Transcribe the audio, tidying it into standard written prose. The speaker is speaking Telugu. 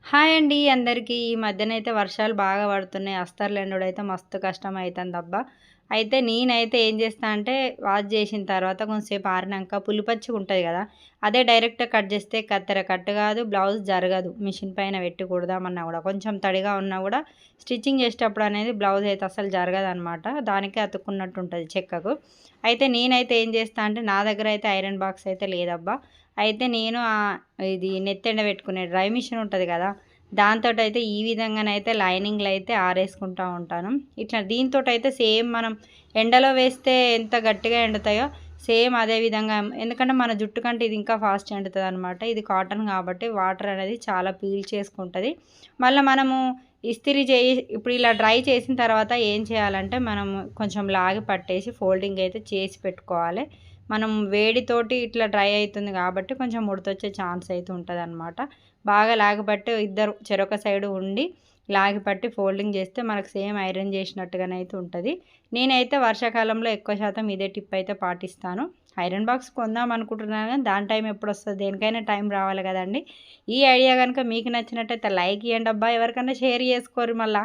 హాయ్ అండి అందరికీ. ఈ మధ్యనైతే వర్షాలు బాగా పడుతున్నాయి. అస్తర్లెండుడైతే మస్తు కష్టమైతందబ్బా! అయితే నేనైతే ఏం చేస్తా అంటే వాష్ చేసిన తర్వాత కొంచెంసేపు ఆరినంక పులిపచ్చిగుంటది గదా! అదే డైరెక్ట్‌గా కట్ చేస్తే కత్తెర కట్ కాదు, బ్లౌజ్ జరగదు. మిషన్ పైన పెట్టి కుడదామన్నా గూడా. కొంచెం తడిగా ఉన్నా గూడా స్టిచ్చింగ్ చేసేటప్పుడు అనేది బ్లౌజ్ అయితే అస్సలు జరగదనమాట. దానికే అతుక్కున్నట్టుంటది చెక్కకు. అయితే నేనైతే ఏం చేస్తా అంటే నా దగ్గర అయితే ఐరన్ బాక్స్ అయితే లేదబ్బా! అయితే నేను ఇది నెత్తెండ పెట్టుకునే డ్రై మిషన్ ఉంటది గదా! దాంతోటైతే ఈ విధంగానైతే లైనింగ్‌లయితే ఆరేసుకుంటా ఉంటాను. ఇట్లా దీంతోటైతే సేమ్ మనం ఎండలో వేస్తే ఎంత గట్టిగా ఎండుతాయో సేమ్ అదే విధంగా ఎందుకంటే మన జుట్టు కంటే ఇది ఇంకా ఫాస్ట్ ఎండుతదనమాట. ఇది కాటన్ కాబట్టి వాటర్ అనేది చాలా పీల్చేసుకుంటది. మళ్ళా మనము ఇస్తిరి ఇప్పుడు ఇలా డ్రై చేసిన తర్వాత ఏం చేయాలంటే మనం కొంచెం లాగి పట్టేసి ఫోల్డింగ్ అయితే చేసి పెట్టుకోవాలి. మనం వేడితోటి ఇట్లా డ్రై అయితుంది కాబట్టి కొంచెం ముడతొచ్చే ఛాన్స్ అయితే ఉంటదనమాట. బాగా లాగిపట్టి ఇద్దరు చెరొక సైడు ఉండి లాగిపట్టి ఫోల్డింగ్ చేస్తే మనకు సేమ్ ఐరన్ చేసినట్టుగానైతే ఉంటది. నేనైతే వర్షాకాలంలో ఎక్కువ శాతం ఇదే టిప్ అయితే పాటిస్తాను. ఐరన్ బాక్స్ కొందాం అనుకుంటున్నాను గానీ దాని టైం ఎప్పుడొస్తది? దేనికైనా టైం రావాలి గదండీ! ఈ ఐడియా గనుక మీకు నచ్చినట్టయితే లైక్ ఇయ్యండబ్బా! ఎవరికన్నా షేర్ చేసుకోర్రి మళ్ళా.